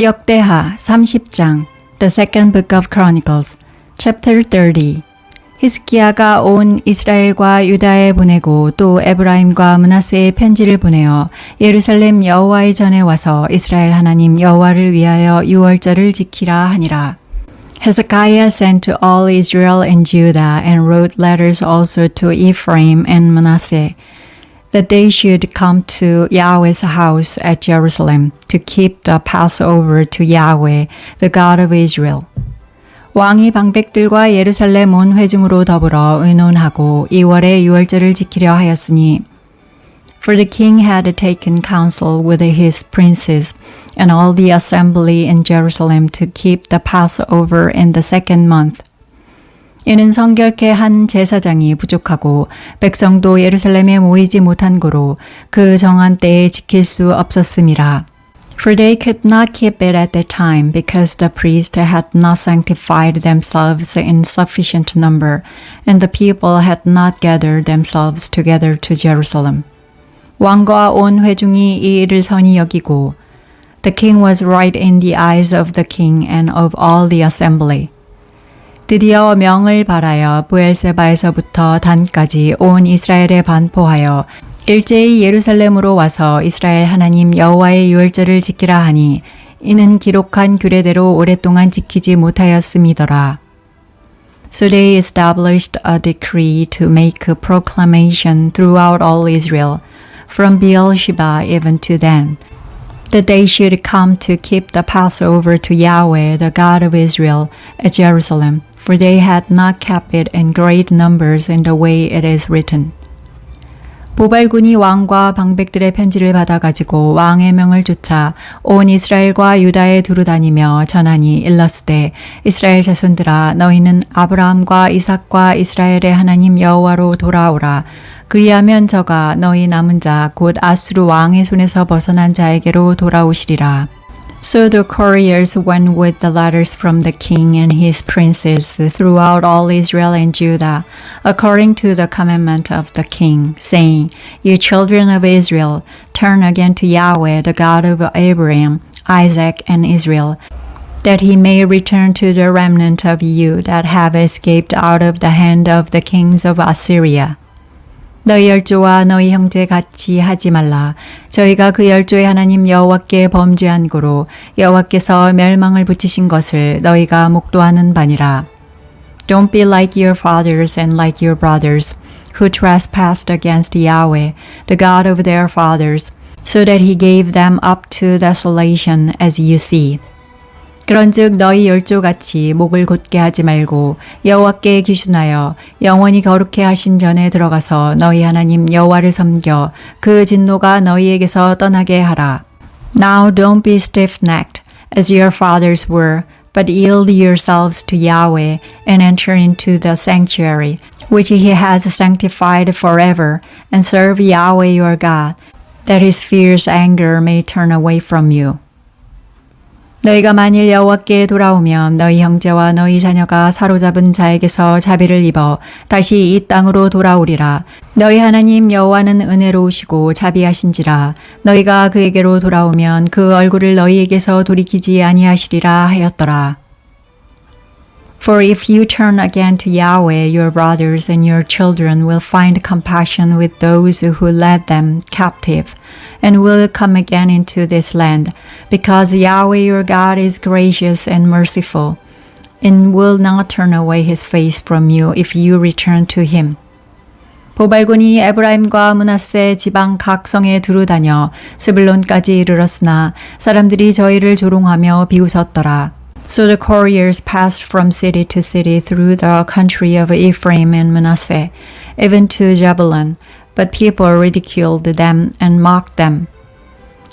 역대하 30장 The Second Book of Chronicles Chapter 30 히스기야가 온 이스라엘과 유다에 보내고 또 에브라임과 므낫세에 편지를 보내어 예루살렘 여호와의 전에 와서 이스라엘 하나님 여호와를 위하여 유월절을 지키라 하니라. Hezekiah sent to all Israel and Judah and wrote letters also to Ephraim and Manasseh that they should come to Yahweh's house at Jerusalem to keep the Passover to Yahweh, the God of Israel. 왕이 방백들과 예루살렘 온 회중으로 더불어 의논하고 2월에 유월절을 지키려 하였으니 For the king had taken counsel with his princes and all the assembly in Jerusalem to keep the Passover in the second month. 이는 성결케 한 제사장이 부족하고 백성도 예루살렘에 모이지 못한 고로 그 정한 때에 지킬 수 없었음이라. For they could not keep it at that time because the priests had not sanctified themselves in sufficient number and the people had not gathered themselves together to Jerusalem. 왕과 온 회중이 이 일을 선히 여기고 The king was right in the eyes of the king and of all the assembly. 드디어 명을 발하여 브엘세바에서부터 단까지 온 이스라엘에 반포하여 일제히 예루살렘으로 와서 이스라엘 하나님 여호와의 유월절을 지키라 하니 이는 기록한 규례대로 오랫동안 지키지 못하였음이더라. So they established a decree to make a proclamation throughout all Israel, from Beersheba even to Dan, that they should come to keep the Passover to Yahweh, the God of Israel, at Jerusalem, for they had not kept it in great numbers in the way it is written. 보발군이 왕과 방백들의 편지를 받아가지고 왕의 명을 쫓아 온 이스라엘과 유다에 두루다니며 전하니 일렀으되 이스라엘 자손들아 너희는 아브라함과 이삭과 이스라엘의 하나님 여호와로 돌아오라. 그리하면 저가 너희 남은 자 곧 아수르 왕의 손에서 벗어난 자에게로 돌아오시리라. So the couriers went with the letters from the king and his princes throughout all Israel and Judah, according to the commandment of the king, saying, You children of Israel, turn again to Yahweh, the God of Abraham, Isaac, and Israel, that he may return to the remnant of you that have escaped out of the hand of the kings of Assyria. 너희 열조와 너희 형제 같이 하지 말라. 저희가 그 열조의 하나님 여호와께 범죄한 고로 여호와께서 멸망을 붙이신 것을 너희가 목도하는 바니라. Don't be like your fathers and like your brothers, who trespassed against Yahweh, the God of their fathers, so that he gave them up to desolation as you see. 그런즉 너희 열조같이 목을 곧게 하지 말고 여호와께 기준하여 영원히 거룩해 하신 전에 들어가서 너희 하나님 여호와를 섬겨 그 진노가 너희에게서 떠나게 하라. Now don't be stiff-necked as your fathers were, but yield yourselves to Yahweh and enter into the sanctuary, which he has sanctified forever, and serve Yahweh your God, that his fierce anger may turn away from you. 너희가 만일 여호와께 돌아오면 너희 형제와 너희 자녀가 사로잡은 자에게서 자비를 입어 다시 이 땅으로 돌아오리라. 너희 하나님 여호와는 은혜로우시고 자비하신지라. 너희가 그에게로 돌아오면 그 얼굴을 너희에게서 돌이키지 아니하시리라 하였더라. For if you turn again to Yahweh, your brothers and your children will find compassion with those who led them captive, and will come again into this land, because Yahweh your God is gracious and merciful, and will not turn away his face from you if you return to him. 보발군이 에브라임과 므낫세 지방 각 성에 두루다녀 스불론까지 이르렀으나 사람들이 저희를 조롱하며 비웃었더라. So the couriers passed from city to city through the country of Ephraim and Manasseh, even to Jebulun, but people ridiculed them and mocked them.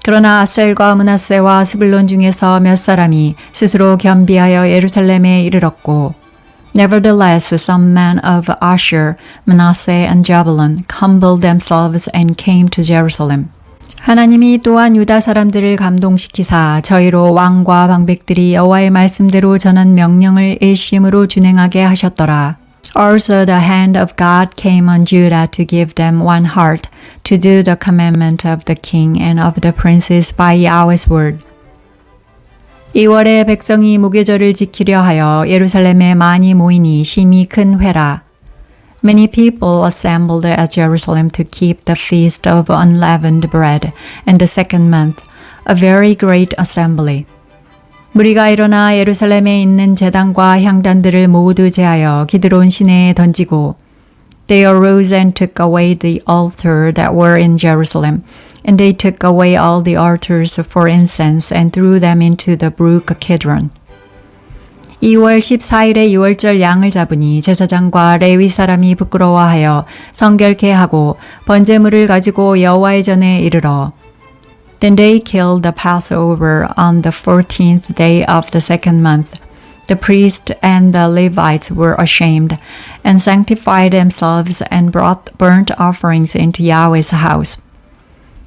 그러나 아셀과 므낫세와 스불론 중에서 몇 사람이 스스로 겸비하여 예루살렘에 이르렀고, Nevertheless, some men of Asher, Manasseh, and Jebulun humbled themselves and came to Jerusalem. 하나님이 또한 유다 사람들을 감동시키사 저희로 왕과 방백들이 여호와의 말씀대로 전한 명령을 일심으로 준행하게 하셨더라. Also the hand of God came on Judah to give them one heart to do the commandment of the king and of the princes by Yahweh's word. 2월에 백성이 무교절을 지키려 하여 예루살렘에 많이 모이니 심히 큰 회라. Many people assembled at Jerusalem to keep the feast of unleavened bread in the second month, a very great assembly. 무리가 일어나 예루살렘에 있는 제단과 향단들을 모두 제하여 기드론 시내에 던지고 They arose and took away the altar that were in Jerusalem, and they took away all the altars for incense and threw them into the brook Kidron. 2월 14일에 유월절 양을 잡으니 제사장과 레위 사람이 부끄러워하여 성결케 하고 번제물을 가지고 여호와의 전에 이르러 Then they killed the Passover on the 14th day of the second month. The priests and the Levites were ashamed and sanctified themselves and brought burnt offerings into Yahweh's house.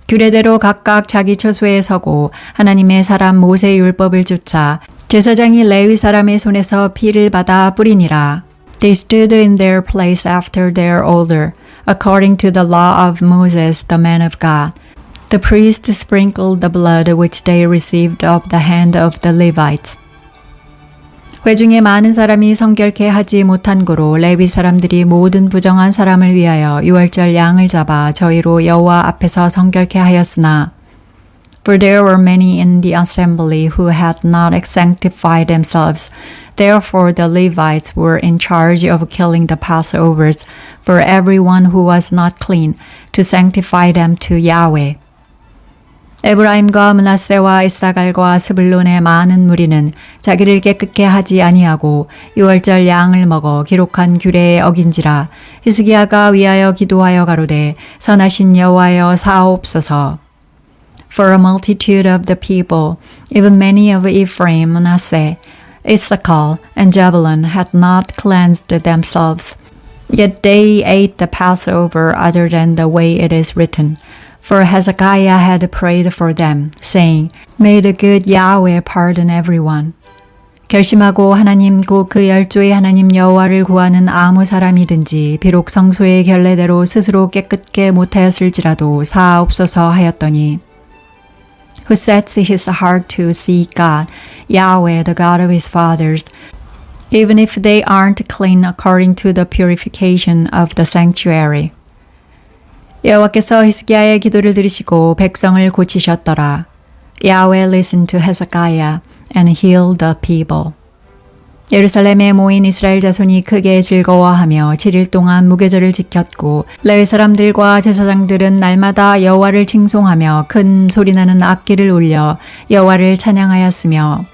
규례대로 각각 자기 처소에 서고 하나님의 사람 모세의 율법을 쫓아 제사장이 레위 사람의 손에서 피를 받아 뿌리니라. They stood in their place after their order, according to the law of Moses, the man of God. The priests sprinkled the blood which they received of the hand of the Levites. 회중에 많은 사람이 성결케 하지 못한 고로 레위 사람들이 모든 부정한 사람을 위하여 유월절 양을 잡아 저희로 여호와 앞에서 성결케 하였으나 For there were many in the assembly who had not sanctified themselves. Therefore the Levites were in charge of killing the Passovers for everyone who was not clean, to sanctify them to Yahweh. 에브라임과 므낫세와 이사갈과 스불론의 많은 무리는 자기를 깨끗게 하지 아니하고 유월절 양을 먹어 기록한 규례에 어긴지라. 히스기야가 위하여 기도하여 가로되 선하신 여호와여 사옵소서. For a multitude of the people, even many of Ephraim, Manasseh, Issachar, and Zebulun had not cleansed themselves. Yet they ate the Passover other than the way it is written. For Hezekiah had prayed for them, saying, May the good Yahweh pardon everyone. 결심하고 하나님 곧 그 열조의 하나님 여호와를 구하는 아무 사람이든지 비록 성소의 결례대로 스스로 깨끗게 못하였을지라도 사옵소서 하였더니 Who sets his heart to seek God, Yahweh, the God of his fathers, even if they aren't clean according to the purification of the sanctuary. 여호와께서 히스기야의 기도를 들으시고 백성을 고치셨더라. Yahweh listened to Hezekiah and healed the people. 예루살렘에 모인 이스라엘 자손이 크게 즐거워하며 7일 동안 무교절을 지켰고 레위 사람들과 제사장들은 날마다 여호와를 칭송하며 큰 소리나는 악기를 울려 여호와를 찬양하였으며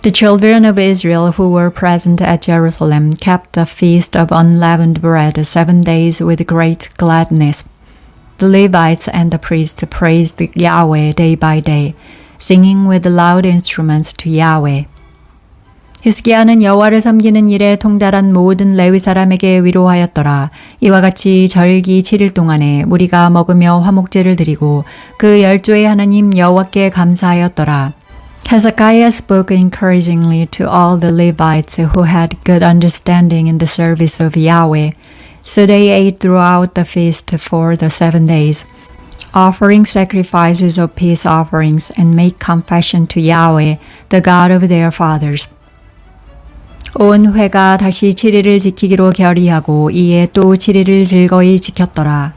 The children of Israel who were present at Jerusalem kept the feast of unleavened bread 7 days with great gladness. The Levites and the priests praised Yahweh day by day, singing with loud instruments to Yahweh. 히스기야는 여호와를 섬기는 일에 통달한 모든 레위 사람에게 위로하였더라. 이와 같이 절기 7일 동안에 무리가 먹으며 화목제를 드리고 그 열조의 하나님 여호와께 감사하였더라. Hezekiah spoke encouragingly to all the Levites who had good understanding in the service of Yahweh. So they ate throughout the feast for the 7 days, offering sacrifices of peace offerings and make confession to Yahweh, the God of their fathers. 온 회가 다시 7일을 지키기로 결의하고 이에 또 7일을 즐거이 지켰더라.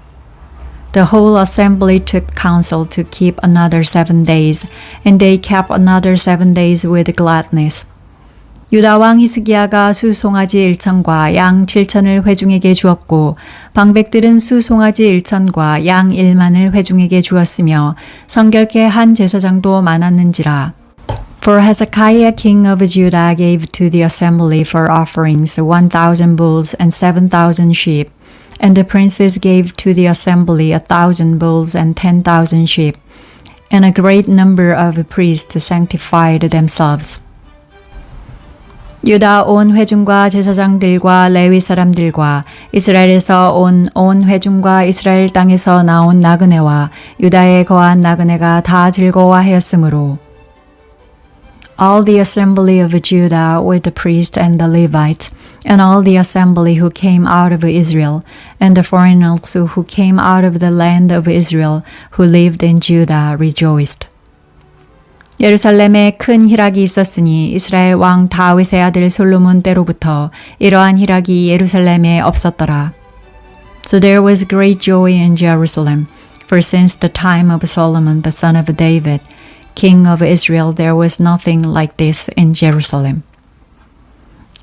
The whole assembly took counsel to keep another 7 days, and they kept another 7 days with gladness. 유다 왕 히스기야가 수송아지 1천과 양 7천을 회중에게 주었고 방백들은 수송아지 1천과 양 1만을 회중에게 주었으며 성결케 한 제사장도 많았는지라. For Hezekiah king of Judah gave to the assembly for offerings 1,000 bulls and 7,000 sheep, and the princes gave to the assembly 1,000 bulls and 10,000 sheep, and a great number of priests sanctified themselves. 유다 온 회중과 제사장들과 레위 사람들과 이스라엘에서 온 회중과 이스라엘 땅에서 나온 나그네와 유다에 거한 나그네가 다 즐거워하였으므로 All the assembly of Judah with the priests and the Levites, and all the assembly who came out of Israel, and the foreigners who came out of the land of Israel, who lived in Judah, rejoiced. 예루살렘에 큰 희락이 있었으니 이스라엘 왕 다윗의 아들 솔로몬 때로부터 이러한 희락이 예루살렘에 없었더라. So there was great joy in Jerusalem, for since the time of Solomon the son of David, king of Israel, there was nothing like this in Jerusalem.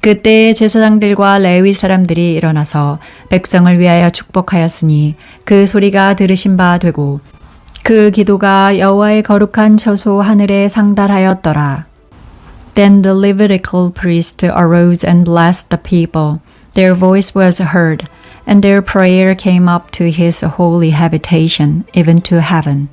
그때 제사장들과 레위 사람들이 일어나서 백성을 위하여 축복하였으니 그 소리가 들으신 바 되고 그 기도가 여호와의 거룩한 처소 하늘에 상달하였더라. Then the Levitical priest arose and blessed the people. Their voice was heard, and their prayer came up to his holy habitation, even to heaven.